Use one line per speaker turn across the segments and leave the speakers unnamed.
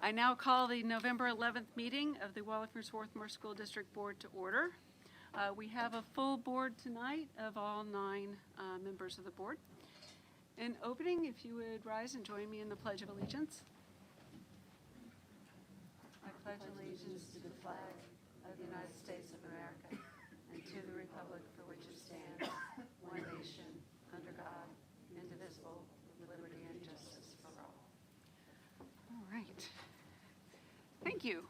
I now call the November 11th meeting of the Wallingford-Swarthmore School District Board to order. We have a full board tonight of all 9 members of the board. In opening, if you would rise and join me in the Pledge of Allegiance. I pledge allegiance to the flag of the United States of America and to the republic for which it stands, one nation, under God, indivisible, with liberty and justice for all. All right. Thank you.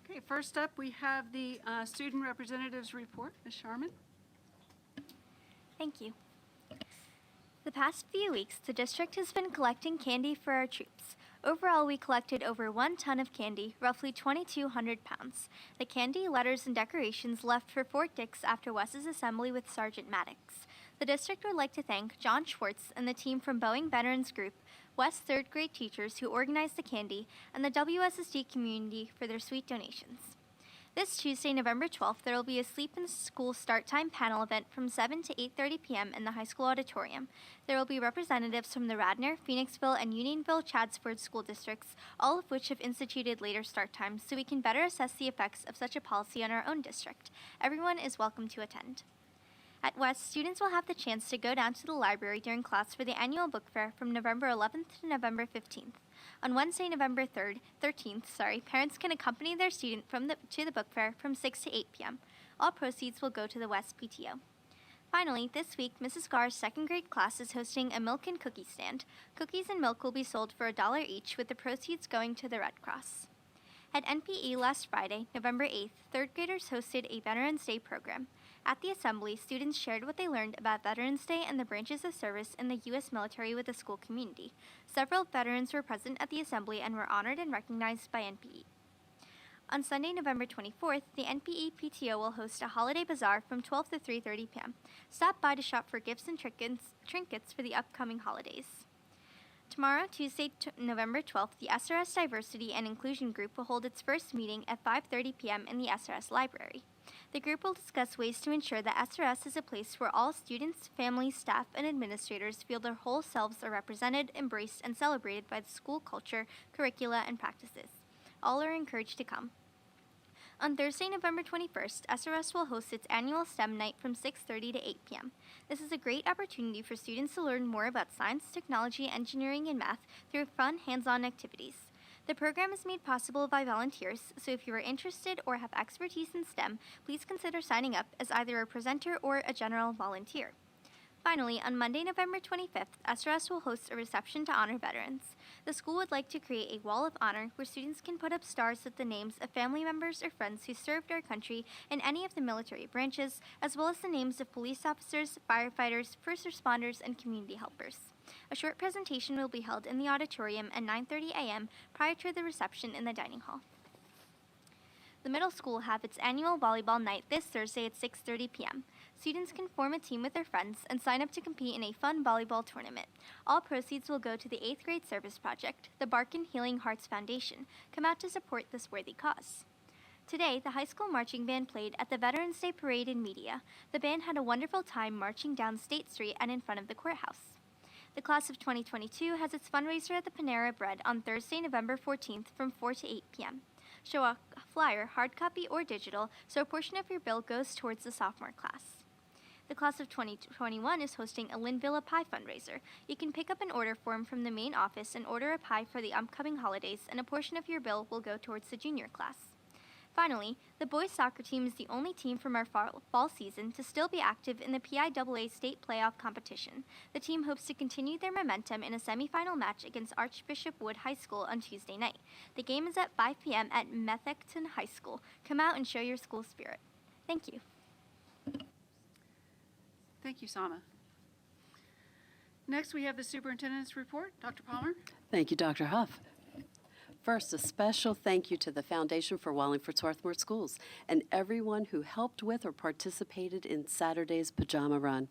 Okay, first up we have the Student Representatives Report. Ms. Sharman.
Thank you. The past few weeks, the district has been collecting candy for our troops. Overall, we collected over 1 ton of candy, roughly 2,200 pounds. The candy, letters, and decorations left for Fort Dix after Wes's assembly with Sergeant Maddox. The district would like to thank John Schwartz and the team from Boeing Veterans Group, West 3rd grade teachers who organized the candy, and the WSSD community for their sweet donations. This Tuesday, November 12th, there will be a Sleep in School Start Time panel event from 7 to 8:30 p.m. in the high school auditorium. There will be representatives from the Radnor, Phoenixville, and Unionville-Chadsford school districts, all of which have instituted later start times, so we can better assess the effects of such a policy on our own district. Everyone is welcome to attend. At West, students will have the chance to go down to the library during class for the annual book fair from November 11th to November 15th. On Wednesday, November 13th, parents can accompany their student to the book fair from 6 to 8 p.m. All proceeds will go to the West PTO. Finally, this week, Mrs. Garr's 2nd grade class is hosting a milk and cookie stand. Cookies and milk will be sold for $1 each, with the proceeds going to the Red Cross. At NPE last Friday, November 8th, 3rd graders hosted a Veterans Day program. At the assembly, students shared what they learned about Veterans Day and the branches of service in the U.S. military with the school community. Several veterans were present at the assembly and were honored and recognized by NPE. On Sunday, November 24th, the NPE PTO will host a holiday bazaar from 12 to 3:30 p.m. Stop by to shop for gifts and trinkets for the upcoming holidays. Tomorrow, Tuesday, November 12th, the SRS Diversity and Inclusion Group will hold its first meeting at 5:30 p.m. in the SRS Library. The group will discuss ways to ensure that SRS is a place where all students, families, staff, and administrators feel their whole selves are represented, embraced, and celebrated by the school culture, curricula, and practices. All are encouraged to come. On Thursday, November 21st, SRS will host its annual STEM night from 6:30 to 8 p.m. This is a great opportunity for students to learn more about science, technology, engineering, and math through fun, hands-on activities. The program is made possible by volunteers, so if you are interested or have expertise in STEM, please consider signing up as either a presenter or a general volunteer. Finally, on Monday, November 25th, SRS will host a reception to honor veterans. The school would like to create a wall of honor where students can put up stars with the names of family members or friends who served our country in any of the military branches, as well as the names of police officers, firefighters, first responders, and community helpers. A short presentation will be held in the auditorium at 9:30 a.m. prior to the reception in the dining hall. The middle school will have its annual volleyball night this Thursday at 6:30 p.m. Students can form a team with their friends and sign up to compete in a fun volleyball tournament. All proceeds will go to the 8th grade service project, the Barkin Healing Hearts Foundation. Come out to support this worthy cause. Today, the high school marching band played at the Veterans Day Parade in Media. The band had a wonderful time marching down State Street and in front of the courthouse. The class of 2022 has its fundraiser at the Panera Bread on Thursday, November 14th from 4 to 8 p.m. Show a flyer, hard copy or digital, so a portion of your bill goes towards the sophomore class. The class of 2021 is hosting a Linvilla Pie fundraiser. You can pick up an order form from the main office and order a pie for the upcoming holidays, and a portion of your bill will go towards the junior class. Finally, the boys soccer team is the only team from our fall season to still be active in the PIAA state playoff competition. The team hopes to continue their momentum in a semifinal match against Archbishop Wood High School on Tuesday night. The game is at 5 p.m. at Methacton High School. Come out and show your school spirit. Thank you.
Thank you, Sama. Next, we have the Superintendent's Report. Dr. Palmer.
Thank you, Dr. Huff. First, a special thank you to the Foundation for Wallingford-Swarthmore Schools and everyone who helped with or participated in Saturday's pajama run.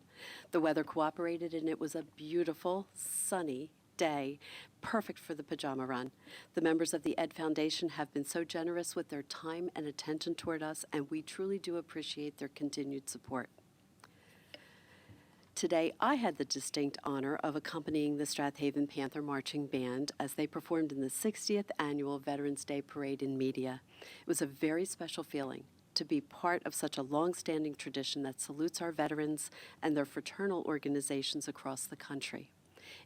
The weather cooperated and it was a beautiful, sunny day, perfect for the pajama run. The members of the Ed Foundation have been so generous with their time and attention toward us, and we truly do appreciate their continued support. Today, I had the distinct honor of accompanying the Strathaven Panther Marching Band as they performed in the 60th Annual Veterans Day Parade in Media. It was a very special feeling to be part of such a long-standing tradition that salutes our veterans and their fraternal organizations across the country.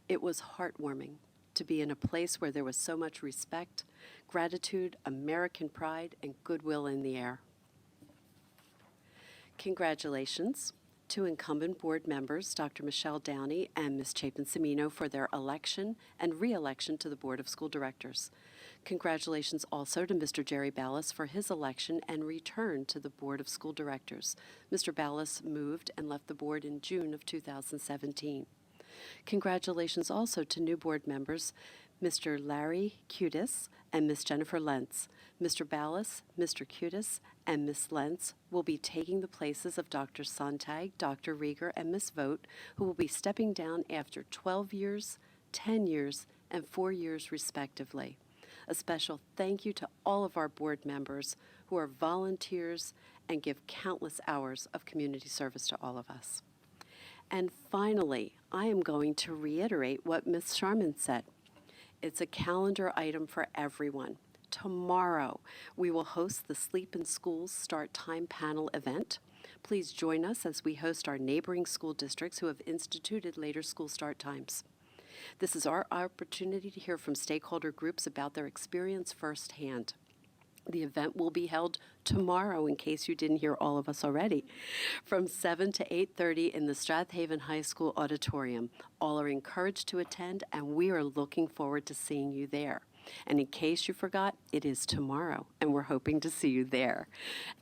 It was heartwarming to be in a place where there was so much respect, gratitude, American pride, and goodwill in the air. Congratulations to incumbent board members, Dr. Michelle Downey and Ms. Chapin Semino, for their election and re-election to the Board of School Directors. Congratulations also to Mr. Jerry Ballas for his election and return to the Board of School Directors. Mr. Ballas moved and left the board in June of 2017. Congratulations also to new board members, Mr. Larry Cudis and Ms. Jennifer Lentz. Mr. Ballas, Mr. Cudis, and Ms. Lentz will be taking the places of Dr. Sontag, Dr. Rieger, and Ms. Vogt, who will be stepping down after 12 years, 10 years, and 4 years respectively. A special thank you to all of our board members who are volunteers and give countless hours of community service to all of us. And finally, I am going to reiterate what Ms. Sharman said. It's a calendar item for everyone. Tomorrow, we will host the Sleep in Schools Start Time panel event. Please join us as we host our neighboring school districts who have instituted later school start times. This is our opportunity to hear from stakeholder groups about their experience firsthand. The event will be held tomorrow, in case you didn't hear all of us already, from 7 to 8:30 in the Strathaven High School auditorium. All are encouraged to attend, and we are looking forward to seeing you there. And in case you forgot, it is tomorrow, and we're hoping to see you there.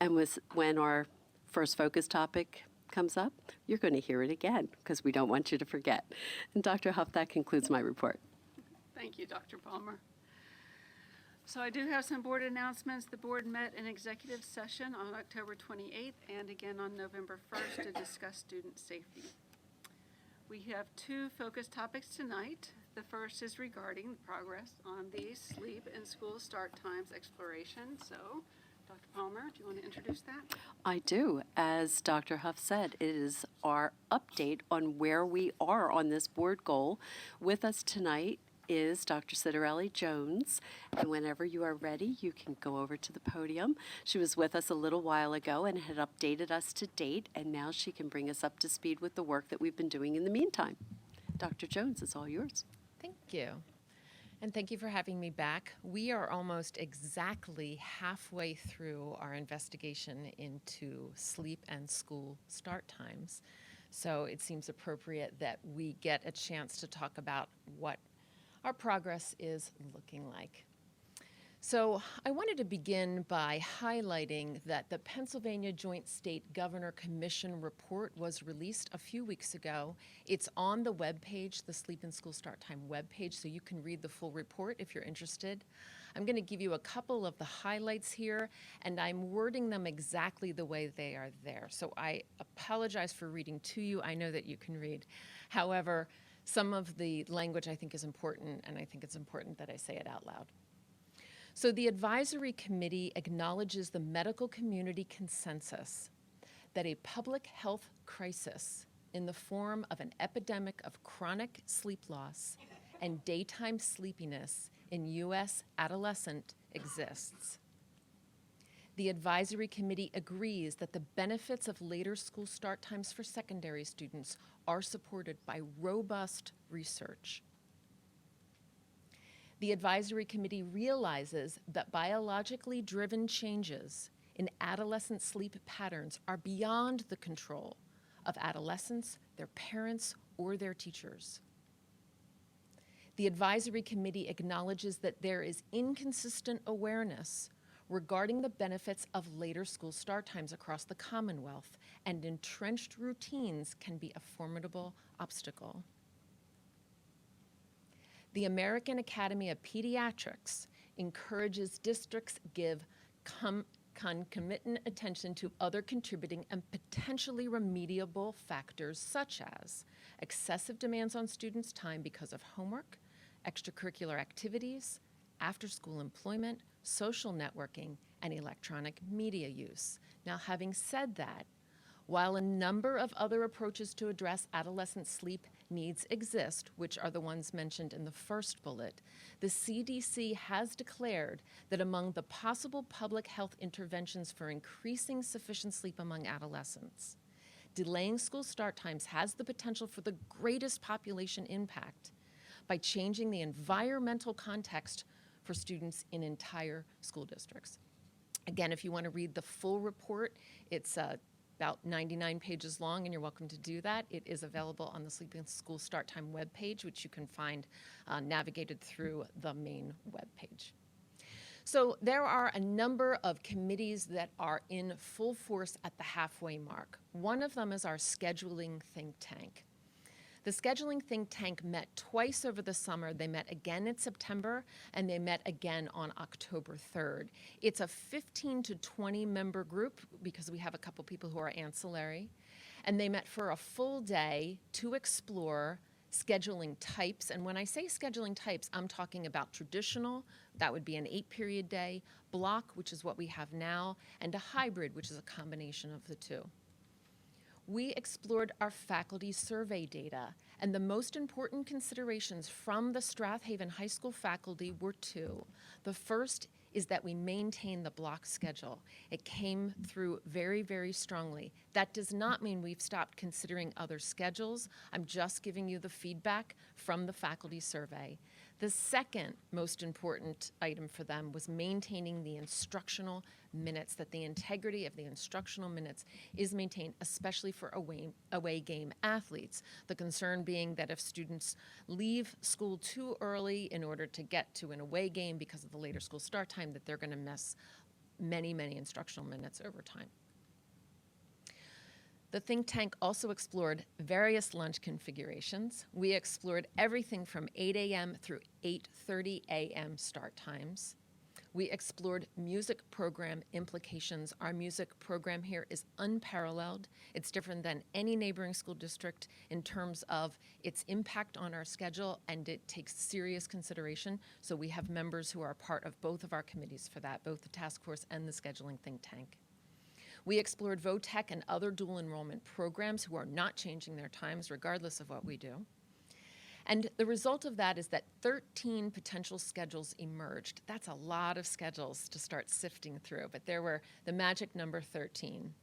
And when our first focus topic comes up, you're going to hear it again, because we don't want you to forget. And Dr. Huff, that concludes my report.
Thank you, Dr. Palmer. So I do have some board announcements. The board met in executive session on October 28th and again on November 1st to discuss student safety. We have two focus topics tonight. The first is regarding the progress on the sleep and school start times exploration. So, Dr. Palmer, do you want to introduce that?
I do. As Dr. Huff said, it is our update on where we are on this board goal. With us tonight is Dr. Citarelli Jones, and whenever you are ready, you can go over to the podium. She was with us a little while ago and had updated us to date, and now she can bring us up to speed with the work that we've been doing in the meantime. Dr. Jones, it's all yours.
Thank you. And thank you for having me back. We are almost exactly halfway through our investigation into sleep and school start times. So it seems appropriate that we get a chance to talk about what our progress is looking like. So I wanted to begin by highlighting that the Pennsylvania Joint State Governor Commission report was released a few weeks ago. It's on the webpage, the Sleep and School Start Time webpage, so you can read the full report if you're interested. I'm going to give you a couple of the highlights here, and I'm wording them exactly the way they are there. So I apologize for reading to you. I know that you can read. However, some of the language I think is important, and I think it's important that I say it out loud. So the advisory committee acknowledges the medical community consensus that a public health crisis in the form of an epidemic of chronic sleep loss and daytime sleepiness in U.S. adolescent exists. The advisory committee agrees that the benefits of later school start times for secondary students are supported by robust research. The advisory committee realizes that biologically driven changes in adolescent sleep patterns are beyond the control of adolescents, their parents, or their teachers. The advisory committee acknowledges that there is inconsistent awareness regarding the benefits of later school start times across the Commonwealth, and entrenched routines can be a formidable obstacle. The American Academy of Pediatrics encourages districts give concomitant attention to other contributing and potentially remediable factors such as excessive demands on students' time because of homework, extracurricular activities, after-school employment, social networking, and electronic media use. Now, having said that, While a number of other approaches to address adolescent sleep needs exist, which are the ones mentioned in the first bullet, the CDC has declared that among the possible public health interventions for increasing sufficient sleep among adolescents, delaying school start times has the potential for the greatest population impact by changing the environmental context for students in entire school districts. Again, if you want to read the full report, it's about 99 pages long, and you're welcome to do that. It is available on the Sleeping School Start Time webpage, which you can find navigated through the main webpage. So there are a number of committees that are in full force at the halfway mark. One of them is our scheduling think tank. The scheduling think tank met twice over the summer. They met again in September, and they met again on October 3rd. It's a 15 to 20 member group because we have a couple people who are ancillary. And they met for a full day to explore scheduling types. And when I say scheduling types, I'm talking about traditional, that would be an 8-period day, block, which is what we have now, and a hybrid, which is a combination of the two. We explored our faculty survey data, and the most important considerations from the Strathaven High School faculty were two. The first is that we maintain the block schedule. It came through very, very strongly. That does not mean we've stopped considering other schedules. I'm just giving you the feedback from the faculty survey. The second most important item for them was maintaining the instructional minutes, that the integrity of the instructional minutes is maintained, especially for away game athletes. The concern being that if students leave school too early in order to get to an away game because of the later school start time, that they're going to miss many, many instructional minutes over time. The think tank also explored various lunch configurations. We explored everything from 8 a.m. through 8:30 a.m. start times. We explored music program implications. Our music program here is unparalleled. It's different than any neighboring school district in terms of its impact on our schedule, and it takes serious consideration. So we have members who are part of both of our committees for that, both the task force and the scheduling think tank. We explored VOTEC and other dual enrollment programs who are not changing their times regardless of what we do. And the result of that is that 13 potential schedules emerged. That's a lot of schedules to start sifting through, but there were the magic number 13.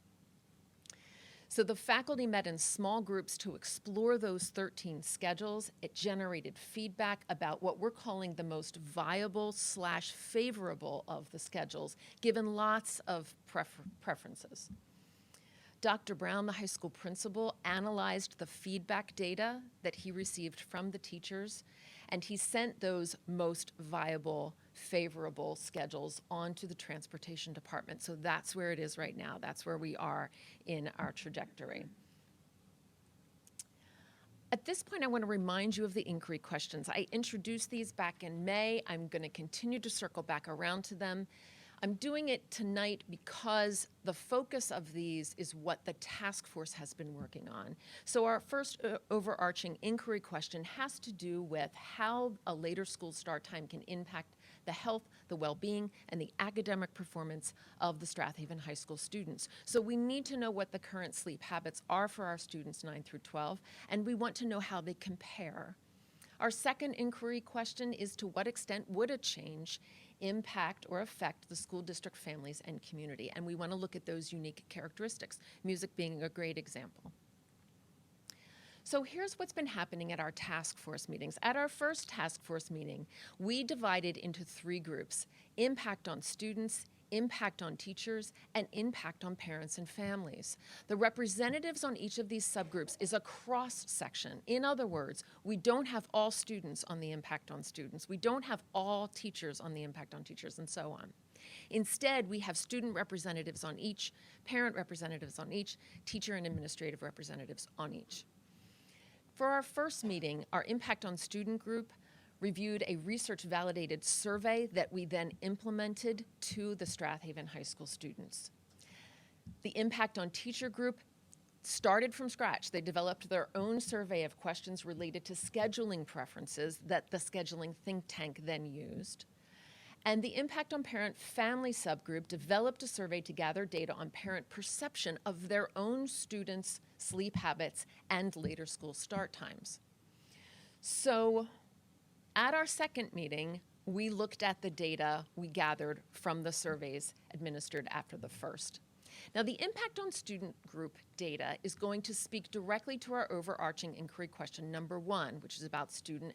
So the faculty met in small groups to explore those 13 schedules. It generated feedback about what we're calling the most viable / favorable of the schedules, given lots of preferences. Dr. Brown, the high school principal, analyzed the feedback data that he received from the teachers, and he sent those most viable, favorable schedules onto the transportation department. So that's where it is right now. That's where we are in our trajectory. At this point, I want to remind you of the inquiry questions. I introduced these back in May. I'm going to continue to circle back around to them. I'm doing it tonight because the focus of these is what the task force has been working on. So our first overarching inquiry question has to do with how a later school start time can impact the health, the well-being, and the academic performance of the Strathaven High School students. So we need to know what the current sleep habits are for our students 9 through 12, and we want to know how they compare. Our second inquiry question is, to what extent would a change impact or affect the school district families and community? And we want to look at those unique characteristics, music being a great example. So here's what's been happening at our task force meetings. At our first task force meeting, we divided into 3 groups: impact on students, impact on teachers, and impact on parents and families. The representatives on each of these subgroups is a cross-section. In other words, we don't have all students on the impact on students. We don't have all teachers on the impact on teachers, and so on. Instead, we have student representatives on each, parent representatives on each, teacher and administrative representatives on each. For our first meeting, our impact on student group reviewed a research-validated survey that we then implemented to the Strathaven High School students. The impact on teacher group started from scratch. They developed their own survey of questions related to scheduling preferences that the scheduling think tank then used. And the Impact on Parent Family subgroup developed a survey to gather data on parent perception of their own students' sleep habits and later school start times. So at our second meeting, we looked at the data we gathered from the surveys administered after the first. Now, the impact on student group data is going to speak directly to our overarching inquiry question number 1, which is about student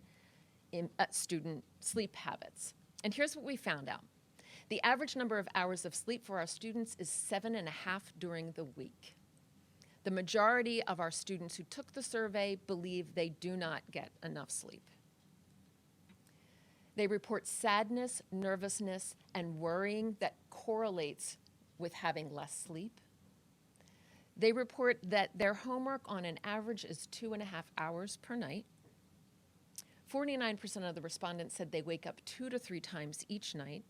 sleep habits. And here's what we found out. The average number of hours of sleep for our students is 7.5 during the week. The majority of our students who took the survey believe they do not get enough sleep. They report sadness, nervousness, and worrying that correlates with having less sleep. They report that their homework on an average is 2.5 hours per night. 49% of the respondents said they wake up 2 to 3 times each night.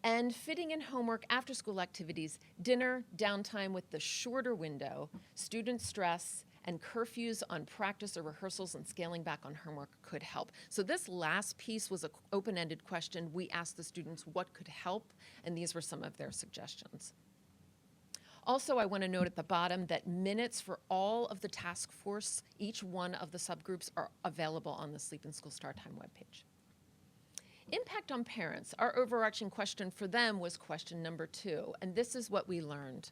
And fitting in homework, after-school activities, dinner, downtime with the shorter window, student stress, and curfews on practice or rehearsals and scaling back on homework could help. So this last piece was an open-ended question. We asked the students what could help, and these were some of their suggestions. Also, I want to note at the bottom that minutes for all of the task force, each one of the subgroups, are available on the Sleep and School Start Time webpage. Impact on parents. Our overarching question for them was question number 2, and this is what we learned.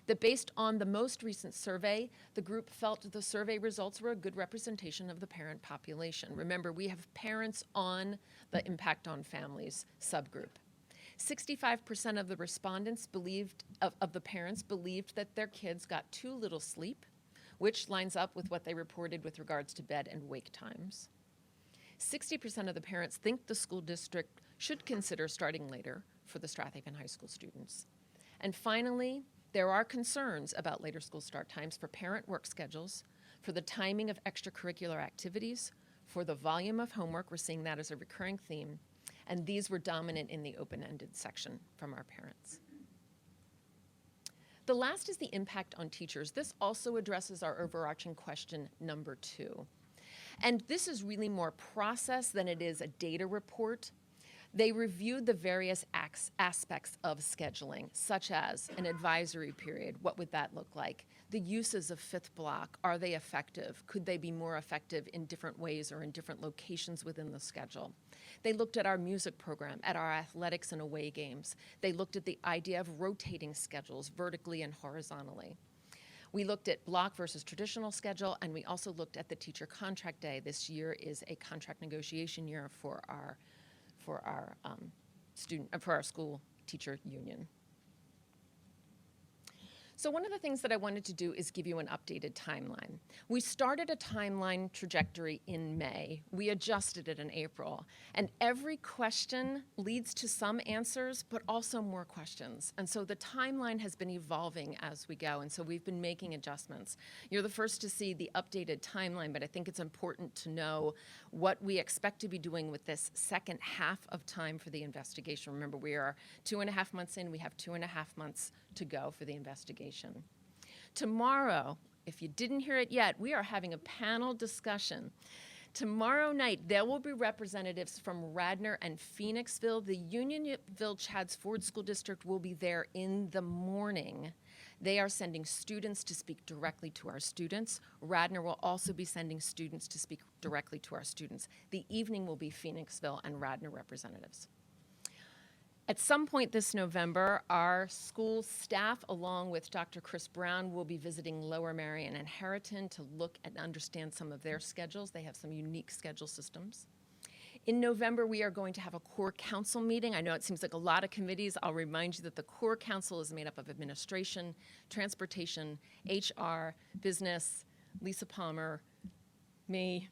That based on the most recent survey, the group felt the survey results were a good representation of the parent population. Remember, we have parents on the Impact on Families subgroup. 65% of the respondents of the parents believed that their kids got too little sleep, which lines up with what they reported with regards to bed and wake times. 60% of the parents think the school district should consider starting later for the Strathaven High School students. And finally, there are concerns about later school start times for parent work schedules, for the timing of extracurricular activities, for the volume of homework. We're seeing that as a recurring theme. And these were dominant in the open-ended section from our parents. The last is the impact on teachers. This also addresses our overarching question number 2. And this is really more process than it is a data report. They reviewed the various aspects of scheduling, such as an advisory period. What would that look like? The uses of fifth block, are they effective? Could they be more effective in different ways or in different locations within the schedule? They looked at our music program, at our athletics and away games. They looked at the idea of rotating schedules vertically and horizontally. We looked at block versus traditional schedule, and we also looked at the teacher contract day. This year is a contract negotiation year for our school teacher union. So one of the things that I wanted to do is give you an updated timeline. We started a timeline trajectory in May. We adjusted it in April. And every question leads to some answers, but also more questions. And so the timeline has been evolving as we go. And so we've been making adjustments. You're the first to see the updated timeline, but I think it's important to know what we expect to be doing with this second half of time for the investigation. Remember, we are 2.5 months in. We have 2.5 months to go for the investigation. Tomorrow, if you didn't hear it yet, we are having a panel discussion. Tomorrow night, there will be representatives from Radnor and Phoenixville. The Unionville-Chadds Ford School District will be there in the morning. They are sending students to speak directly to our students. Radnor will also be sending students to speak directly to our students. The evening will be Phoenixville and Radnor representatives. At some point this November, our school staff, along with Dr. Chris Brown, will be visiting Lower Merion and Harriton to look and understand some of their schedules. They have some unique schedule systems. In November, we are going to have a core council meeting. I know it seems like a lot of committees. I'll remind you that the core council is made up of administration, transportation, HR, business, Lisa Palmer, me,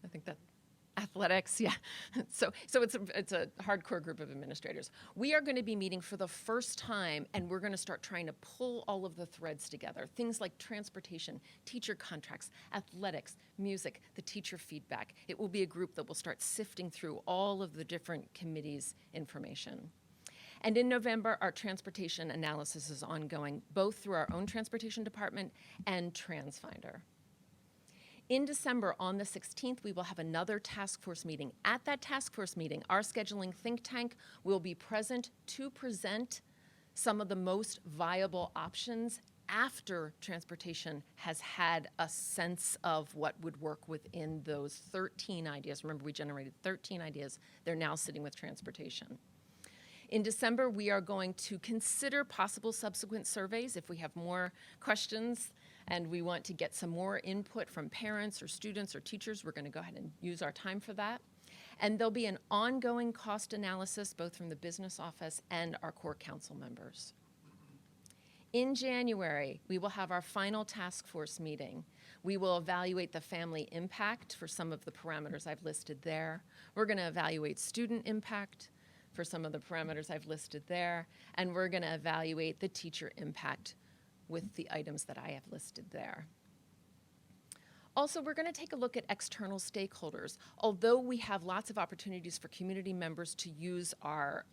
I think that athletics, yeah. So it's a hardcore group of administrators. We are going to be meeting for the first time, and we're going to start trying to pull all of the threads together. Things like transportation, teacher contracts, athletics, music, the teacher feedback. It will be a group that will start sifting through all of the different committees' information. And in November, our transportation analysis is ongoing, both through our own transportation department and TransFinder. In December, on the 16th, we will have another task force meeting. At that task force meeting, our scheduling think tank will be present to present some of the most viable options after transportation has had a sense of what would work within those 13 ideas. Remember, we generated 13 ideas. They're now sitting with transportation. In December, we are going to consider possible subsequent surveys if we have more questions and we want to get some more input from parents or students or teachers. We're going to go ahead and use our time for that. And there'll be an ongoing cost analysis both from the business office and our core council members. In January, we will have our final task force meeting. We will evaluate the family impact for some of the parameters I've listed there. We're going to evaluate student impact for some of the parameters I've listed there. And we're going to evaluate the teacher impact with the items that I have listed there. Also, we're going to take a look at external stakeholders. Although we have lots of opportunities for community members to use our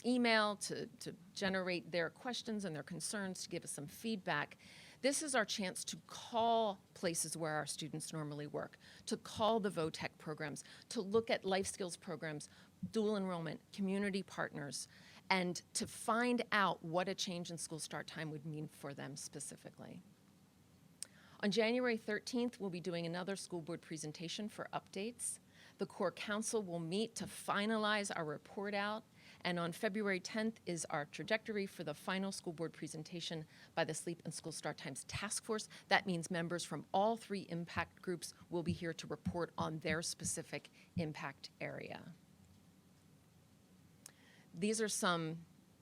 email to generate their questions and their concerns, to give us some feedback, this is our chance to call places where our students normally work, to call the VOTEC programs, to look at life skills programs, dual enrollment, community partners, and to find out what a change in school start time would mean for them specifically. On January 13th, we'll be doing another school board presentation for updates. The core council will meet to finalize our report out, and on February 10th is our trajectory for the final school board presentation by the Sleep and School Start Times Task Force. That means members from all 3 impact groups will be here to report on their specific impact area. These are some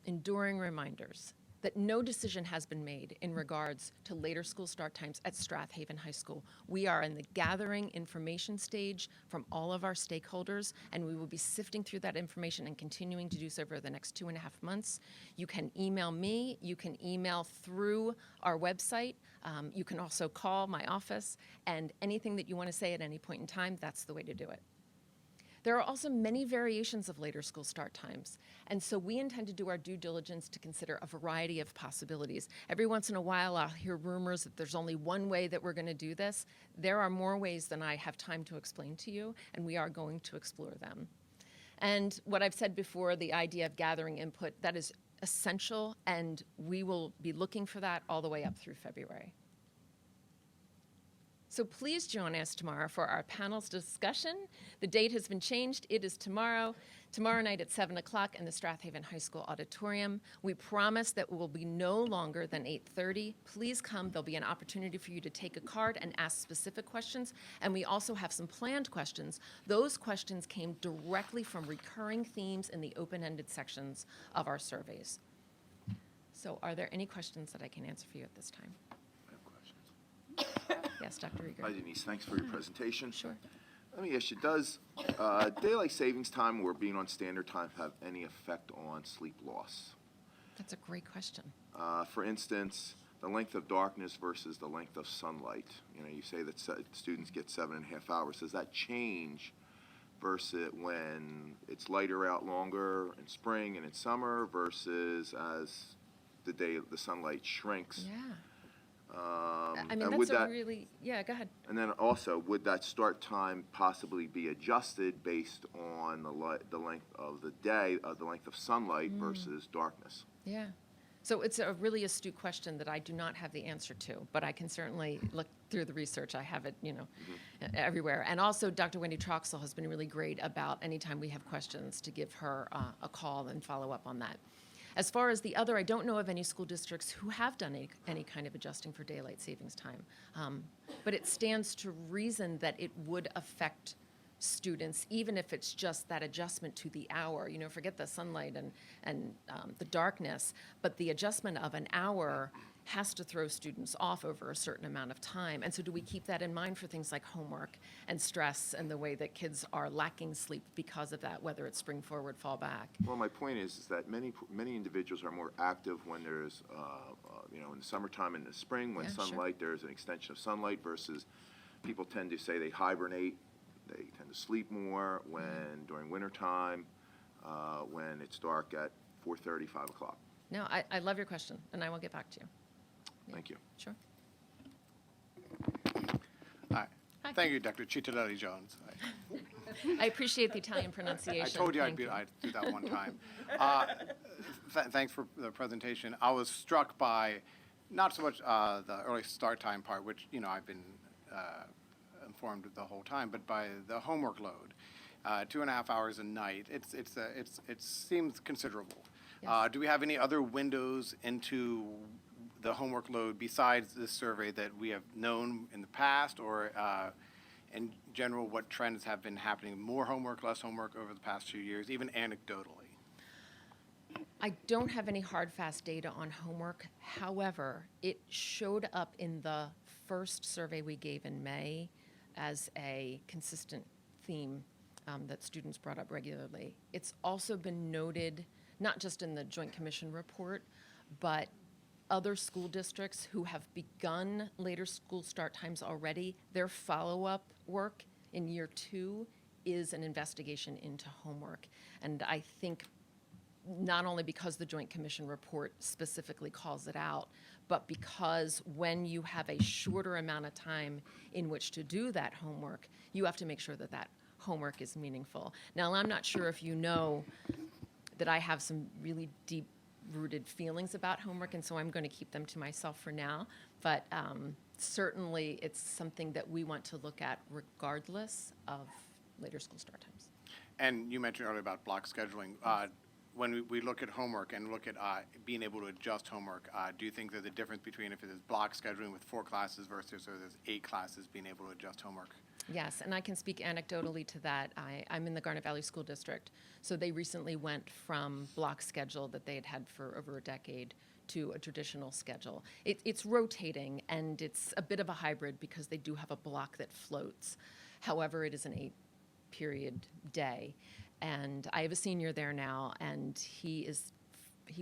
enduring reminders that no decision has been made in regards to later school start times at Strathaven High School. We are in the gathering information stage from all of our stakeholders, and we will be sifting through that information and continuing to do so over the next 2.5 months. You can email me, you can email through our website, you can also call my office, and anything that you want to say at any point in time, that's the way to do it. There are also many variations of later school start times, and so we intend to do our due diligence to consider a variety of possibilities. Every once in a while, I'll hear rumors that there's only one way that we're going to do this. There are more ways than I have time to explain to you, and we are going to explore them. And what I've said before, the idea of gathering input, that is essential, and we will be looking for that all the way up through February. So please join us tomorrow for our panel's discussion. The date has been changed. It is tomorrow night at 7 o'clock in the Strathaven High School auditorium. We promise that it will be no longer than 8:30. Please come. There'll be an opportunity for you to take a card and ask specific questions. And we also have some planned questions. Those questions came directly from recurring themes in the open-ended sections of our surveys. So are there any questions that I can answer for you at this time? Yes, Dr. Rieger.
Hi, Denise. Thanks for your presentation.
Sure.
Let me ask you, does daylight savings time or being on standard time have any effect on sleep loss?
That's a great question.
For instance, the length of darkness versus the length of sunlight. You know, you say that students get 7.5 hours. Does that change versus when it's lighter out longer in spring and in summer versus as the sunlight shrinks?
Yeah.
I
mean, that's a really, yeah, go ahead.
And then also, would that start time possibly be adjusted based on the length of the day, the length of sunlight versus darkness?
Yeah. So it's a really astute question that I do not have the answer to, but I can certainly look through the research. I have it, everywhere. And also, Dr. Wendy Troxel has been really great about anytime we have questions to give her a call and follow up on that. As far as the other, I don't know of any school districts who have done any kind of adjusting for daylight savings time. But it stands to reason that it would affect students, even if it's just that adjustment to the hour. Forget the sunlight and the darkness, but the adjustment of an hour has to throw students off over a certain amount of time. And so do we keep that in mind for things like homework and stress and the way that kids are lacking sleep because of that, whether it's spring forward, fall back?
Well, my point is that many individuals are more active when there's, in the summertime and the spring, when sunlight,
sure.
There's an extension of sunlight versus people tend to say they hibernate, they tend to sleep more during wintertime, when it's dark at 4:30, 5 o'clock.
No, I love your question, and I will get back to you.
Thank you.
Sure.
Hi.
Hi.
Thank you, Dr. Citarelli Jones.
I appreciate the Italian pronunciation.
I told you
Thank
I'd do that one time. Thanks for the presentation. I was struck by not so much the early start time part, which I've been informed the whole time, but by the homework load. 2.5 hours a night. It seems considerable.
Yes.
Do we have any other windows into the homework load besides this survey that we have known in the past, or in general, what trends have been happening? More homework, less homework over the past few years, even anecdotally?
I don't have any hard, fast data on homework. However, it showed up in the first survey we gave in May as a consistent theme that students brought up regularly. It's also been noted, not just in the Joint Commission report, but other school districts who have begun later school start times already, their follow-up work in year 2 is an investigation into homework. And I think not only because the Joint Commission report specifically calls it out, but because when you have a shorter amount of time in which to do that homework, you have to make sure that that homework is meaningful. Now, I'm not sure if you know that I have some really deep-rooted feelings about homework, and so I'm going to keep them to myself for now. But certainly, it's something that we want to look at regardless of later school start times.
And you mentioned earlier about block scheduling. When we look at homework and look at being able to adjust homework, do you think there's a difference between if it is block scheduling with 4 classes versus or there's 8 classes being able to adjust homework?
Yes, and I can speak anecdotally to that. I'm in the Garnet Valley School District, so they recently went from block schedule that they had had for over a decade to a traditional schedule. It's rotating, and it's a bit of a hybrid because they do have a block that floats. However, it is an 8-period day. And I have a senior there now, and he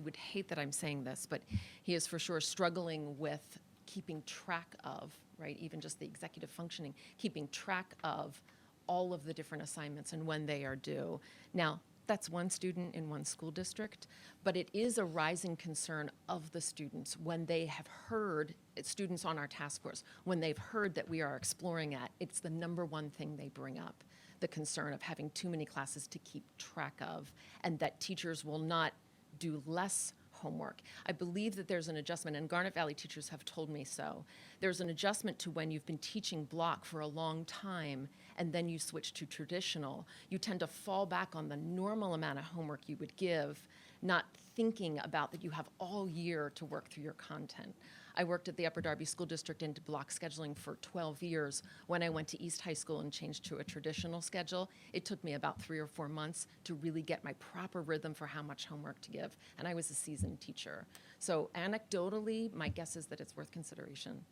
would hate that I'm saying this, but he is for sure struggling with keeping track of, right, even just the executive functioning, keeping track of all of the different assignments and when they are due. Now, that's one student in one school district, but it is a rising concern of the students when they have heard, students on our task force, when they've heard that we are exploring it's the number one thing they bring up, the concern of having too many classes to keep track of, and that teachers will not do less homework. I believe that there's an adjustment, and Garnet Valley teachers have told me so. There's an adjustment to when you've been teaching block for a long time and then you switch to traditional. You tend to fall back on the normal amount of homework you would give, not thinking about that you have all year to work through your content. I worked at the Upper Darby School District into block scheduling for 12 years. When I went to East High School and changed to a traditional schedule, it took me about 3 or 4 months to really get my proper rhythm for how much homework to give, and I was a seasoned teacher. So anecdotally, my guess is that it's worth consideration.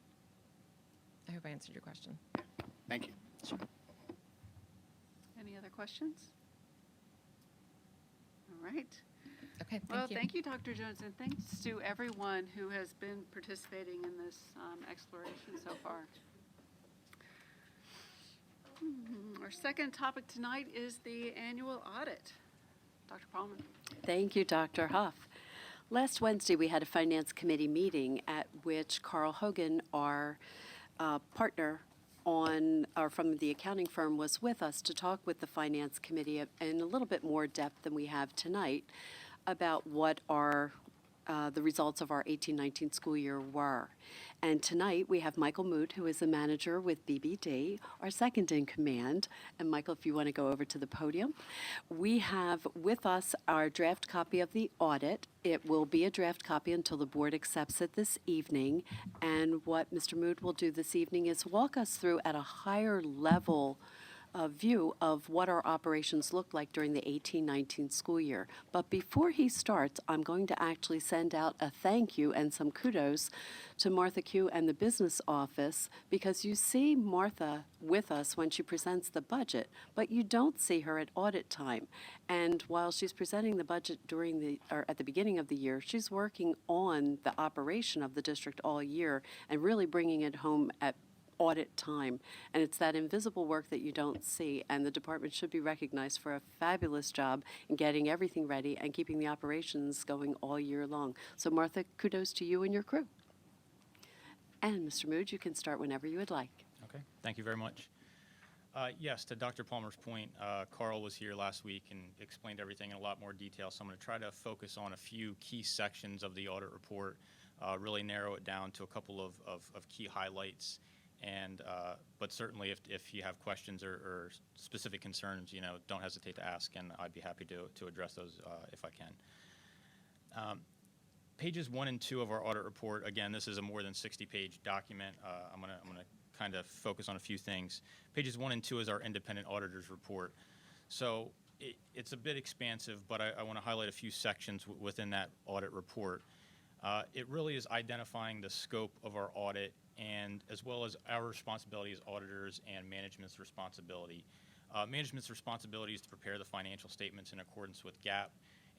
I hope I answered your question.
Thank you.
Sure.
Any other questions? All right.
Okay,
Well,
thank you.
thank you, Dr. Jones, and thanks to everyone who has been participating in this exploration so far. Our second topic tonight is the annual audit. Dr. Paulman.
Thank you, Dr. Huff. Last Wednesday, we had a Finance Committee meeting at which Carl Hogan, our partner from the accounting firm, was with us to talk with the Finance Committee in a little bit more depth than we have tonight about what the results of our 18-19 school year were. And tonight, we have Michael Moot, who is the manager with BBD, our second in command. And Michael, if you want to go over to the podium. We have with us our draft copy of the audit. It will be a draft copy until the board accepts it this evening. And what Mr. Moot will do this evening is walk us through at a higher level view of what our operations looked like during the 18-19 school year. But before he starts, I'm going to actually send out a thank you and some kudos to Martha Q and the business office, because you see Martha with us when she presents the budget, but you don't see her at audit time. And while she's presenting the budget at the beginning of the year, she's working on the operation of the district all year and really bringing it home at audit time. And it's that invisible work that you don't see, and the department should be recognized for a fabulous job in getting everything ready and keeping the operations going all year long. So Martha, kudos to you and your crew. And Mr. Mood, you can start whenever you would like.
Okay, thank you very much. Yes, to Dr. Palmer's point, Carl was here last week and explained everything in a lot more detail, so I'm going to try to focus on a few key sections of the audit report, really narrow it down to a couple of key highlights, and but certainly if you have questions or specific concerns, don't hesitate to ask, and I'd be happy to address those if I can. Pages 1 and 2 of our audit report, again, this is a more than 60-page document. I'm gonna kind of focus on a few things. Pages 1 and 2 is our independent auditor's report. So it's a bit expansive, but I want to highlight a few sections within that audit report. It really is identifying the scope of our audit, and as well as our responsibility as auditors and management's responsibility. Management's responsibility is to prepare the financial statements in accordance with GAAP,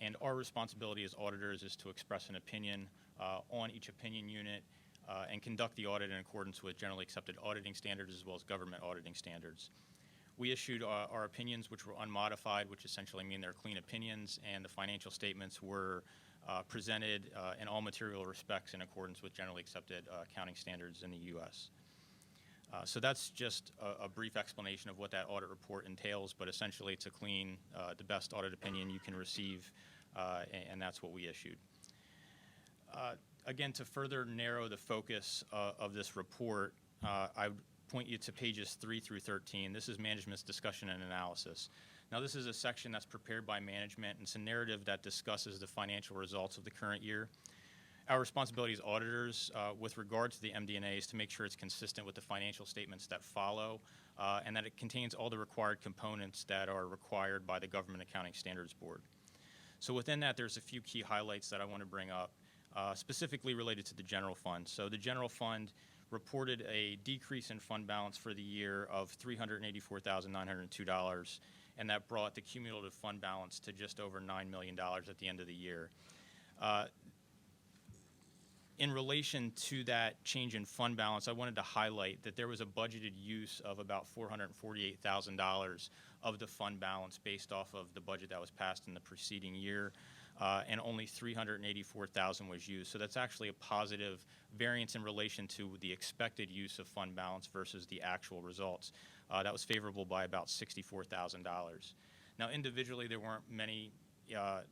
and our responsibility as auditors is to express an opinion on each opinion unit and conduct the audit in accordance with generally accepted auditing standards as well as government auditing standards. We issued our opinions, which were unmodified, which essentially mean they're clean opinions, and the financial statements were presented in all material respects in accordance with generally accepted accounting standards in the U.S. So that's just a brief explanation of what that audit report entails, but essentially it's a clean, the best audit opinion you can receive, and that's what we issued. Again, to further narrow the focus of this report, I would point you to pages 3 through 13. This is management's discussion and analysis. Now, this is a section that's prepared by management, and it's a narrative that discusses the financial results of the current year. Our responsibility as auditors with regard to the MD&A is to make sure it's consistent with the financial statements that follow, and that it contains all the required components that are required by the Government Accounting Standards Board. So within that, there's a few key highlights that I want to bring up, specifically related to the general fund. So the general fund reported a decrease in fund balance for the year of $384,902, and that brought the cumulative fund balance to just over $9 million at the end of the year. In relation to that change in fund balance, I wanted to highlight that there was a budgeted use of about $448,000 of the fund balance based off of the budget that was passed in the preceding year, and only $384,000 was used. So that's actually a positive variance in relation to the expected use of fund balance versus the actual results. That was favorable by about $64,000. Now, individually, there weren't many.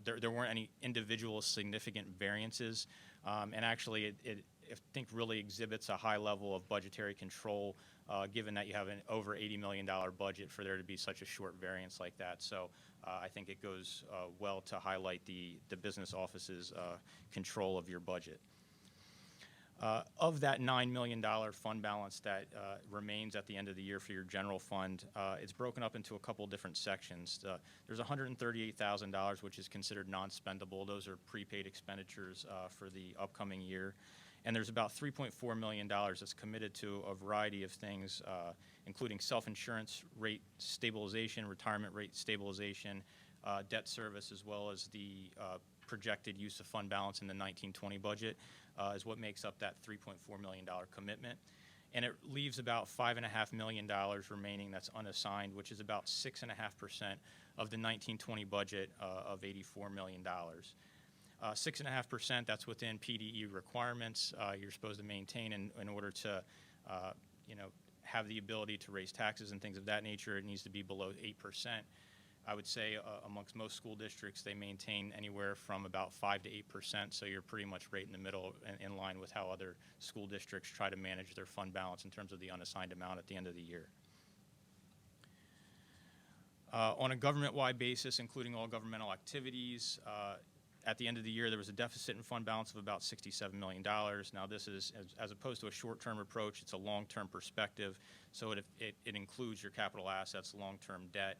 There weren't any individual significant variances, and actually it I think really exhibits a high level of budgetary control, given that you have an over $80 million budget for there to be such a short variance like that. So I think it goes well to highlight the business office's control of your budget. Of that $9 million fund balance that remains at the end of the year for your general fund, it's broken up into a couple different sections. There's $138,000, which is considered non-spendable. Those are prepaid expenditures for the upcoming year. And there's about $3.4 million that's committed to a variety of things, including self-insurance rate stabilization, retirement rate stabilization, debt service, as well as the projected use of fund balance in the 1920 budget, is what makes up that $3.4 million commitment. And it leaves about $5.5 million remaining that's unassigned, which is about 6.5% of the 1920 budget of $84 million. 6.5%, that's within PDE requirements you're supposed to maintain in order to have the ability to raise taxes and things of that nature. It needs to be below 8%. I would say amongst most school districts, they maintain anywhere from about 5 to 8%, so you're pretty much right in the middle, in line with how other school districts try to manage their fund balance in terms of the unassigned amount at the end of the year. On a government-wide basis, including all governmental activities, at the end of the year, there was a deficit in fund balance of about $67 million. Now, this is, as opposed to a short-term approach, it's a long-term perspective, so it includes your capital assets, long-term debt,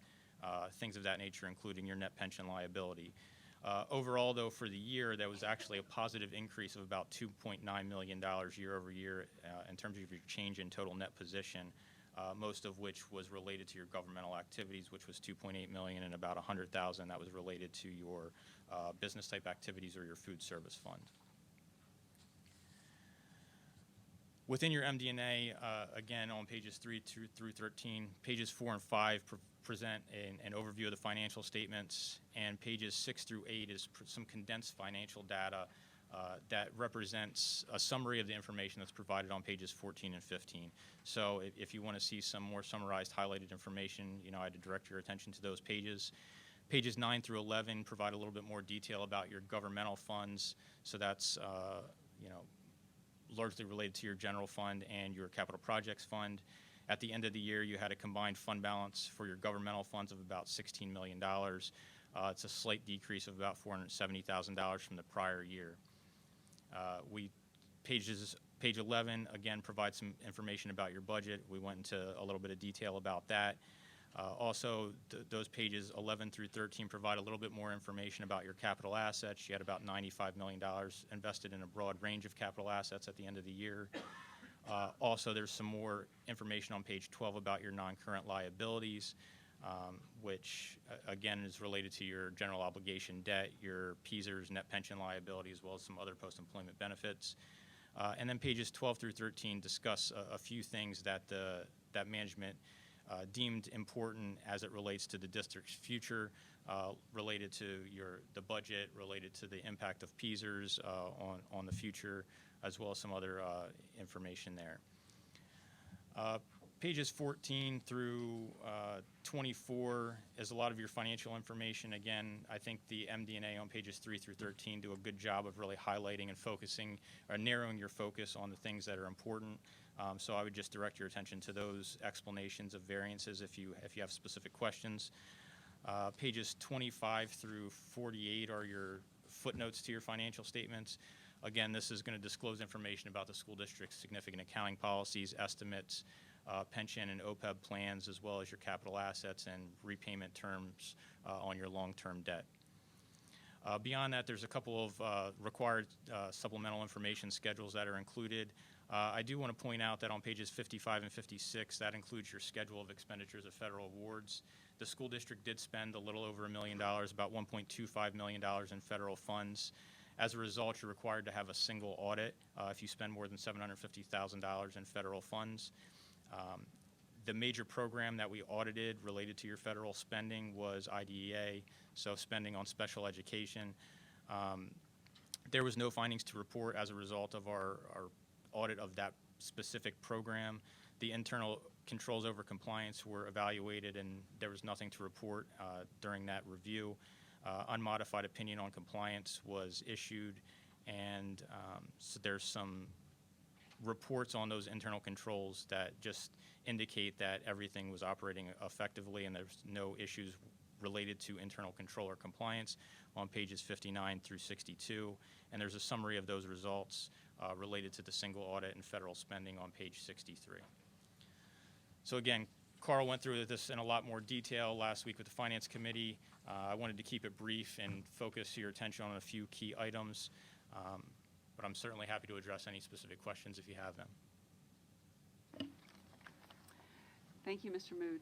things of that nature, including your net pension liability. Overall, though, for the year, there was actually a positive increase of about $2.9 million year over year in terms of your change in total net position, most of which was related to your governmental activities, which was $2.8 million, and about $100,000 that was related to your business-type activities or your food service fund. Within your MD&A, again, on pages 3 through 13, pages 4 and 5 present an overview of the financial statements, and pages 6 through 8 is some condensed financial data that represents a summary of the information that's provided on pages 14 and 15. So if you want to see some more summarized, highlighted information, I'd direct your attention to those pages. Pages 9 through 11 provide a little bit more detail about your governmental funds. So that's, largely related to your general fund and your capital projects fund. At the end of the year, you had a combined fund balance for your governmental funds of about $16 million. It's a slight decrease of about $470,000 from the prior year. Page 11, again, provides some information about your budget. We went into a little bit of detail about that. Also, those pages 11 through 13 provide a little bit more information about your capital assets. You had about $95 million invested in a broad range of capital assets at the end of the year. Also, there's some more information on page 12 about your non-current liabilities, which, again, is related to your general obligation debt, your PSERS net pension liability, as well as some other post-employment benefits. And then pages 12 through 13 discuss a few things that that management deemed important as it relates to the district's future, related to the budget, related to the impact of PSERS on the future, as well as some other information there. Pages 14 through 24 is a lot of your financial information. Again, I think the MD&A on pages 3 through 13 do a good job of really highlighting and focusing or narrowing your focus on the things that are important. So I would just direct your attention to those explanations of variances if you have specific questions. Pages 25 through 48 are your footnotes to your financial statements. Again, this is going to disclose information about the school district's significant accounting policies, estimates, pension and OPEB plans, as well as your capital assets and repayment terms on your long-term debt. Beyond that, there's a couple of required supplemental information schedules that are included. I do want to point out that on pages 55 and 56, that includes your schedule of expenditures of federal awards. The school district did spend a little over $1 million, about $1.25 million in federal funds. As a result, you're required to have a single audit if you spend more than $750,000 in federal funds. The major program that we audited related to your federal spending was IDEA, so spending on special education. There was no findings to report as a result of our audit of that specific program. The internal controls over compliance were evaluated, and there was nothing to report during that review. Unmodified opinion on compliance was issued, and so there's some reports on those internal controls that just indicate that everything was operating effectively and there's no issues related to internal control or compliance on pages 59 through 62. And there's a summary of those results related to the single audit and federal spending on page 63. So again, Carl went through this in a lot more detail last week with the Finance Committee. I wanted to keep it brief and focus your attention on a few key items. But I'm certainly happy to address any specific questions if you have them.
Thank you, Mr. Mood.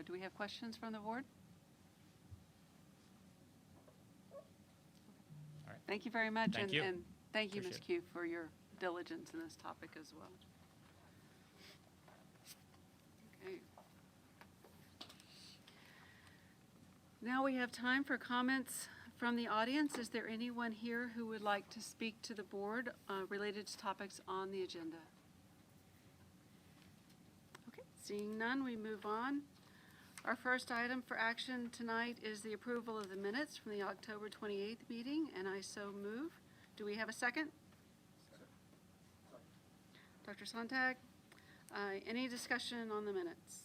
Do we have questions from the board?
All right.
Thank you very much.
Thank you.
And thank you, Ms.
Appreciate
Q, for your diligence in this topic as well. Okay. Now we have time for comments from the audience. Is there anyone here who would like to speak to the board related to topics on the agenda? Okay, seeing none, we move on. Our first item for action tonight is the approval of the minutes from the October 28th meeting, and I so move. Do we have a second? Dr. Sontag, any discussion on the minutes?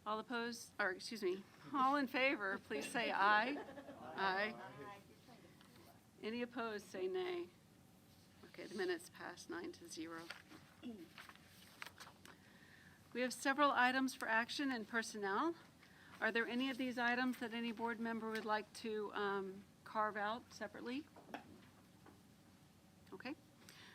All opposed, or excuse me, all in favor, please say aye. Aye. Any opposed, say nay. Okay, the minutes pass 9-0. We have several items for action and personnel. Are there any of these items that any board member would like to carve out separately? Okay.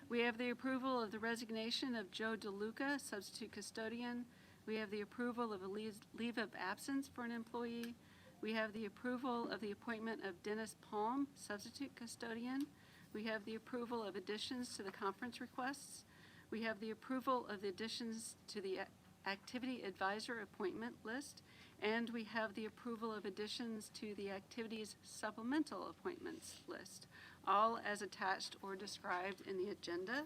We have the approval of the resignation of Joe DeLuca, substitute custodian. We have the approval of a leave of absence for an employee. We have the approval of the appointment of Dennis Palm, substitute custodian. We have the approval of additions to the conference requests. We have the approval of the additions to the activity advisor appointment list. And we have the approval of additions to the activities supplemental appointments list. all as attached or described in the agenda.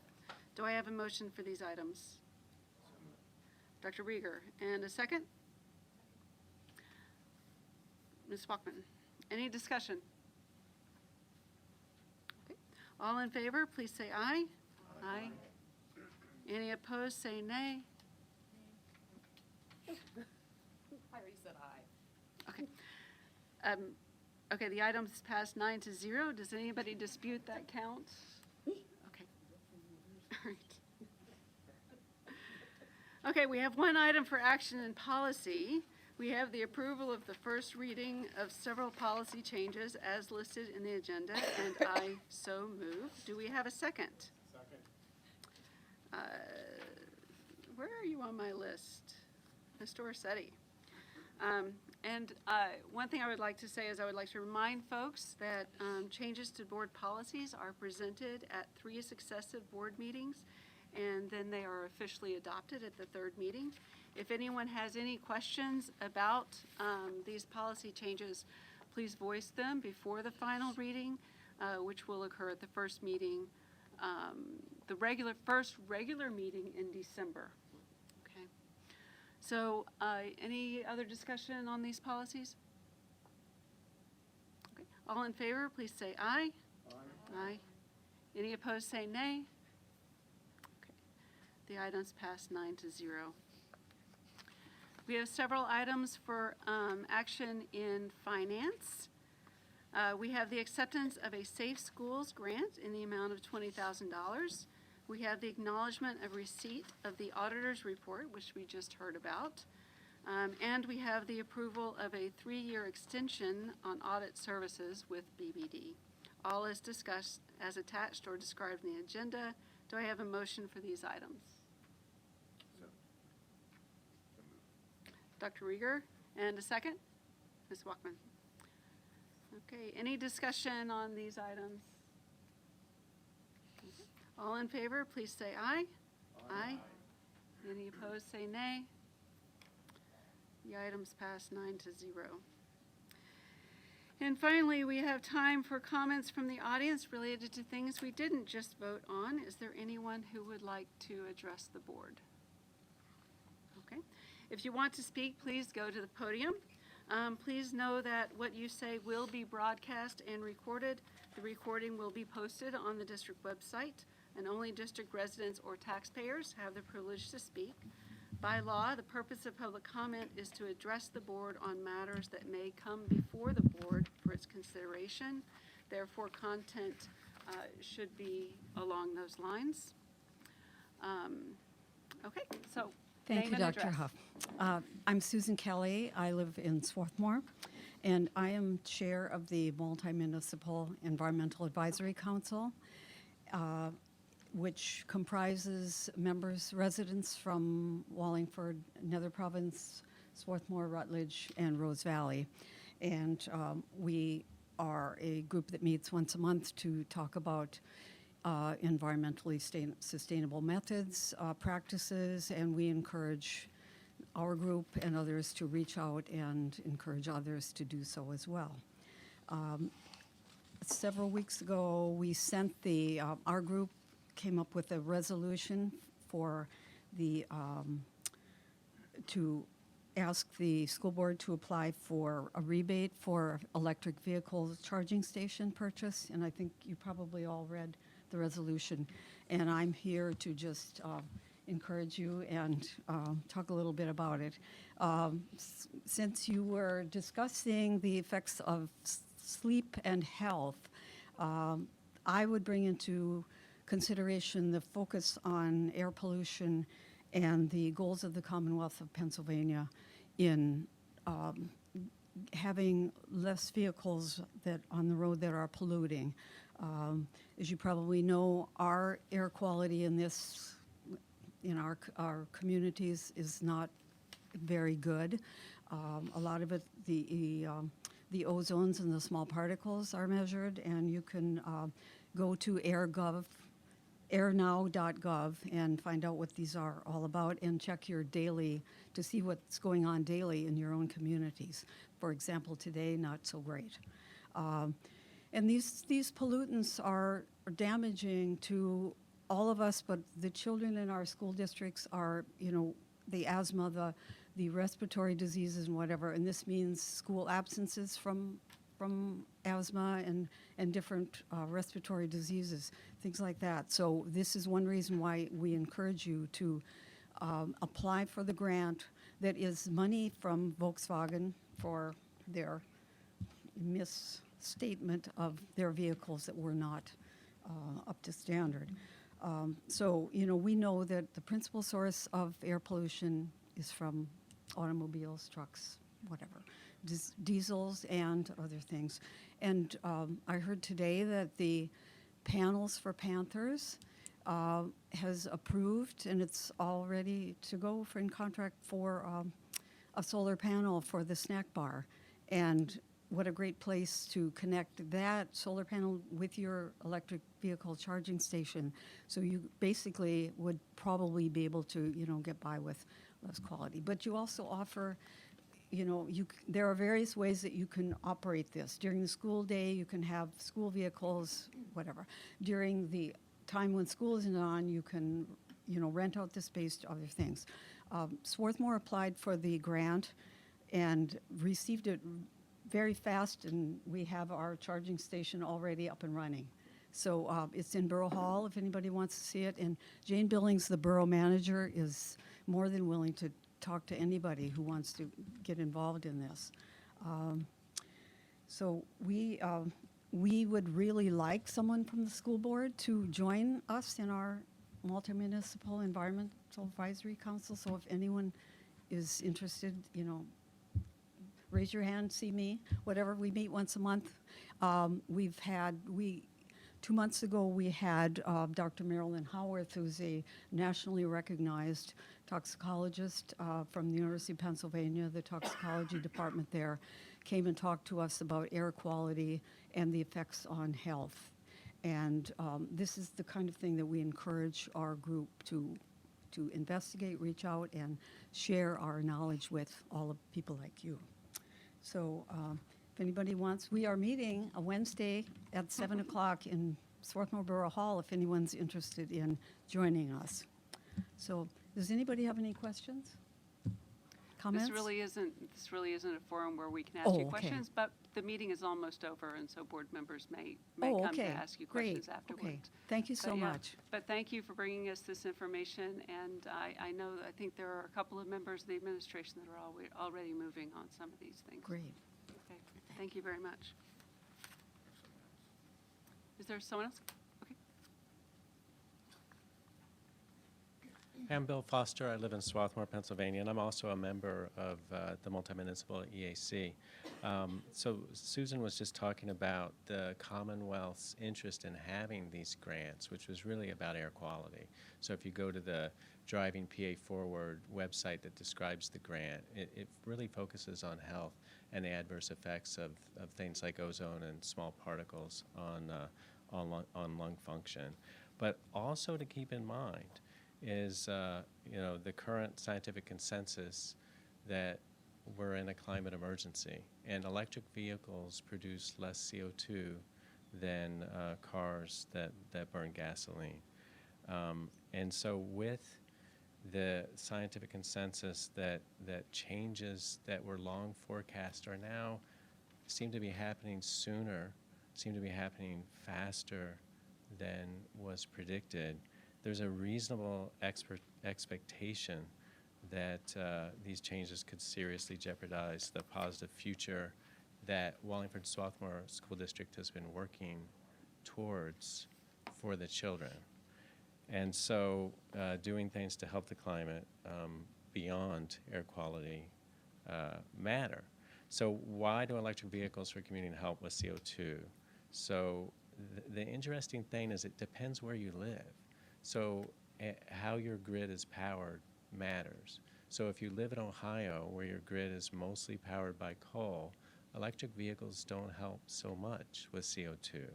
Do I have a motion for these items? Dr. Rieger, and a second? Ms. Walkman, any discussion? Okay. All in favor, please say aye. Aye. Any opposed, say nay.
I already said aye.
Okay. Okay, the item's passed 9-0. Does anybody dispute that count? Okay. All right. Okay, we have one item for action and policy. We have the approval of the first reading of several policy changes as listed in the agenda, and I so move. Do we have a second? Second. Where are you on my list? Mr. Orsetti. One thing I would like to say is I would like to remind folks that changes to board policies are presented at 3 successive board meetings, and then they are officially adopted at the 3rd meeting. If anyone has any questions about these policy changes, please voice them before the final reading, which will occur at the first meeting, the first regular meeting in December. Okay. So, any other discussion on these policies? Okay. All in favor, please say aye. Aye. Aye. Any opposed, say nay. Okay. The items pass 9-0. We have several items for action in finance. We have the acceptance of a Safe Schools grant in the amount of $20,000. We have the acknowledgement of receipt of the auditor's report, which we just heard about. And we have the approval of a 3-year extension on audit services with BBD. All is discussed as attached or described in the agenda. Do I have a motion for these items? Dr. Rieger, and a second? Ms. Walkman. Okay, any discussion on these items? Okay. All in favor, please say aye. Aye. Any opposed, say nay. The items pass 9-0. And finally, we have time for comments from the audience related to things we didn't just vote on. Is there anyone who would like to address the board? Okay. If you want to speak, please go to the podium. Please know that what you say will be broadcast and recorded. The recording will be posted on the district website, and only district residents or taxpayers have the privilege to speak. By law, the purpose of public comment is to address the board on matters that may come before the board for its consideration. Therefore, content should be along those lines. Okay, so
Thank
name
you,
and
Dr.
address.
Huff. I'm Susan Kelly. I live in Swarthmore, and I am chair of the Multi-Municipal Environmental Advisory Council, which comprises members, residents from Wallingford, Nether Province, Swarthmore, Rutledge, and Rose Valley. And we are a group that meets once a month to talk about environmentally sustainable methods, practices, and we encourage our group and others to reach out and encourage others to do so as well. Several weeks ago, we sent our group came up with a resolution for to ask the school board to apply for a rebate for electric vehicle charging station purchase, and I think you probably all read the resolution, and I'm here to just encourage you and talk a little bit about it. Since you were discussing the effects of sleep and health, I would bring into consideration the focus on air pollution and the goals of the Commonwealth of Pennsylvania in having less vehicles that on the road that are polluting. As you probably know, our air quality in our communities is not very good. A lot of it, the ozones and the small particles are measured, and you can go to airnow.gov and find out what these are all about and check your daily to see what's going on daily in your own communities. For example, today, not so great. And these pollutants are damaging to all of us, but the children in our school districts are, the asthma, the respiratory diseases and whatever, and this means school absences from asthma and different respiratory diseases, things like that. So this is one reason why we encourage you to apply for the grant that is money from Volkswagen for their misstatement of their vehicles that were not up to standard. So, we know that the principal source of air pollution is from automobiles, trucks, whatever, diesels and other things. And I heard today that the panels for Panthers has approved, and it's all ready to go for in contract for a solar panel for the snack bar. And what a great place to connect that solar panel with your electric vehicle charging station. So you basically would probably be able to, get by with less quality. But you also offer, there are various ways that you can operate this. During the school day, you can have school vehicles, whatever. During the time when school isn't on, you can, rent out the space to other things. Swarthmore applied for the grant and received it very fast, and we have our charging station already up and running. So it's in Borough Hall if anybody wants to see it. And Jane Billings, the borough manager, is more than willing to talk to anybody who wants to get involved in this. So we would really like someone from the school board to join us in our multi-municipal environmental advisory council. So if anyone is interested, raise your hand, see me, whatever. We meet once a month. 2 months ago, we had Dr. Marilyn Howarth, who's a nationally recognized toxicologist from the University of Pennsylvania, the toxicology department there, came and talked to us about air quality and the effects on health. And this is the kind of thing that we encourage our group to investigate, reach out, and share our knowledge with all of people like you. So if anybody wants, we are meeting a Wednesday at 7 o'clock in Swarthmore Borough Hall if anyone's interested in joining us. So does anybody have any questions? Comments?
This really isn't a forum where we can ask
Oh,
you
okay.
questions, but the meeting is almost over, and so board members may
Oh,
come to
okay.
ask you
Great.
questions afterwards.
Okay. Thank you so
But, yeah,
much.
But thank you for bringing us this information, and I think there are a couple of members of the administration that are already moving on some of these things.
Great.
Okay. Thank you very much. Is there someone else? Okay.
Pam Bill Foster. I live in Swarthmore, Pennsylvania, and I'm also a member of the multi-municipal EAC. So Susan was just talking about the Commonwealth's interest in having these grants, which was really about air quality. So if you go to the Driving PA Forward website that describes the grant, it really focuses on health and the adverse effects of things like ozone and small particles on lung function. But also to keep in mind is the current scientific consensus that we're in a climate emergency, and electric vehicles produce less CO2 than cars that burn gasoline. And so with the scientific consensus that changes that were long forecast are now seem to be happening sooner, seem to be happening faster than was predicted, there's a reasonable expectation that these changes could seriously jeopardize the positive future that Wallingford-Swarthmore School District has been working towards for the children. And so doing things to help the climate beyond air quality matter. So why do electric vehicles for commuting help with CO2? So the interesting thing is it depends where you live. So how your grid is powered matters. So if you live in Ohio, where your grid is mostly powered by coal, electric vehicles don't help so much with CO2.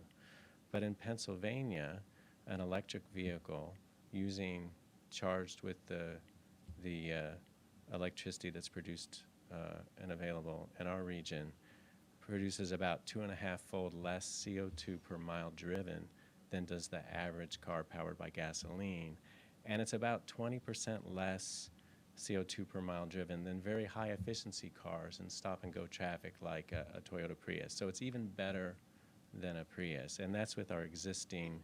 But in Pennsylvania, an electric vehicle charged with the electricity that's produced and available in our region produces about 2.5-fold less CO2 per mile driven than does the average car powered by gasoline. And it's about 20% less CO2 per mile driven than very high efficiency cars in stop and go traffic like a Toyota Prius. So it's even better than a Prius. And that's with our existing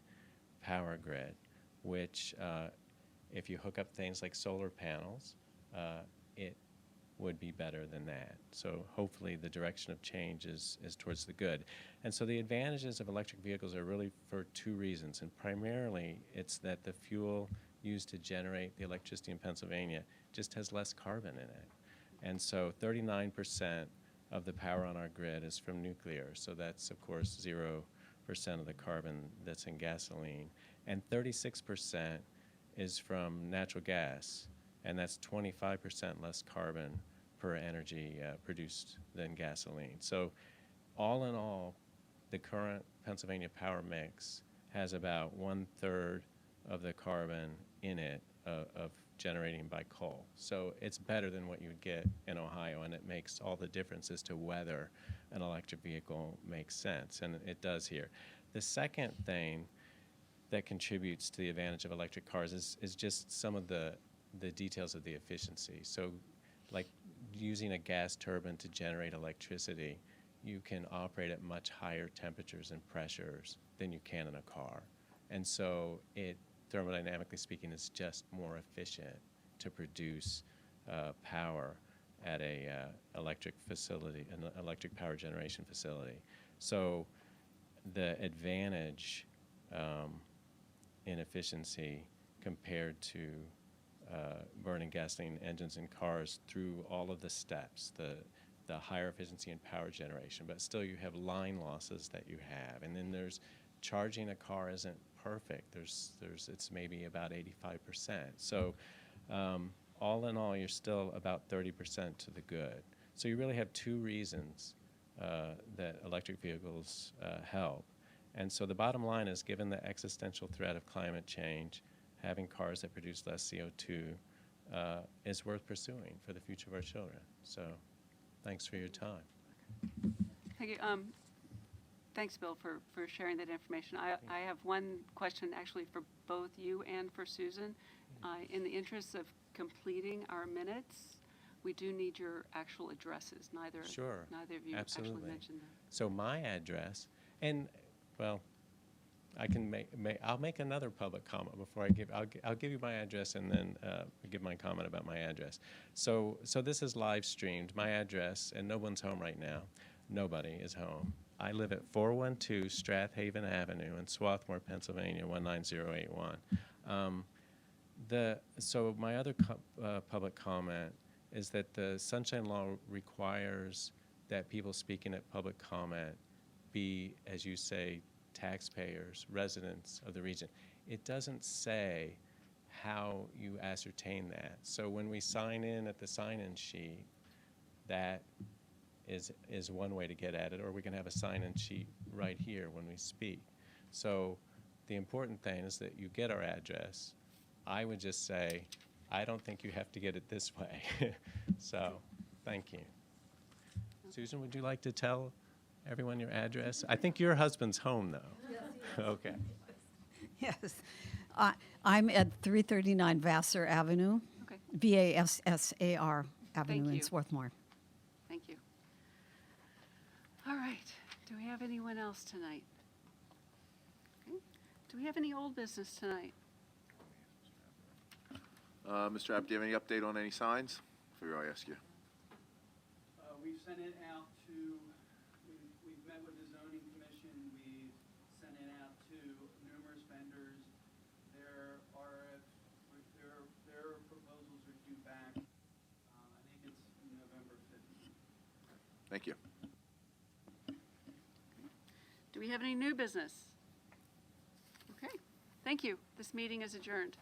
power grid, which if you hook up things like solar panels, it would be better than that. So hopefully the direction of change is towards the good. And so the advantages of electric vehicles are really for two reasons. And primarily it's that the fuel used to generate the electricity in Pennsylvania just has less carbon in it. And so 39% of the power on our grid is from nuclear. So that's, of course, 0% of the carbon that's in gasoline. And 36% is from natural gas. And that's 25% less carbon per energy produced than gasoline. So all in all, the current Pennsylvania power mix has about 1/3 of the carbon in it of generating by coal. So it's better than what you would get in Ohio, and it makes all the difference as to whether an electric vehicle makes sense, and it does here. The second thing that contributes to the advantage of electric cars is just some of the details of the efficiency. So like using a gas turbine to generate electricity, you can operate at much higher temperatures and pressures than you can in a car. And so it, thermodynamically speaking, is just more efficient to produce power at a electric facility, an electric power generation facility. So the advantage in efficiency compared to burning gasoline engines in cars through all of the steps, the higher efficiency in power generation, but still you have line losses that you have. And then there's charging a car isn't perfect. It's maybe about 85%. So all in all, you're still about 30% to the good. So you really have two reasons that electric vehicles help. And so the bottom line is, given the existential threat of climate change, having cars that produce less CO2 is worth pursuing for the future of our children. So thanks for your time.
Thank you. Thanks, Bill, for sharing that information. I have one question actually for both you and for Susan. In the interest of completing our minutes, we do need your actual addresses. Neither of you
Absolutely.
actually mentioned them.
So my address, and well, I can I'll make another public comment before I'll give you my address and then give my comment about my address. So this is live streamed. My address, and no one's home right now. Nobody is home. I live at 412 Strathaven Avenue in Swarthmore, Pennsylvania, 19081. So my other public comment is that the Sunshine Law requires that people speaking at public comment be, as you say, taxpayers, residents of the region. It doesn't say how you ascertain that. So when we sign in at the sign-in sheet, that is one way to get at it, or we can have a sign-in sheet right here when we speak. So the important thing is that you get our address. I would just say, I don't think you have to get it this way. So thank you. Susan, would you like to tell everyone your address? I think your husband's home, though.
Yes.
Okay.
Yes. I'm at 339 Vassar Avenue,
Okay.
Vassar Avenue in
you.
Swarthmore.
Thank you. All right. Do we have anyone else tonight? Okay. Do we have any old business tonight?
Mr. Abt, do you have any update on any signs? Figure I ask you.
We've sent it out to, we've met with the zoning commission, we've sent it out to numerous vendors. Their proposals are due back, I think it's November 15th.
Thank you.
Do we have any new business? Okay. Thank you. This meeting is adjourned.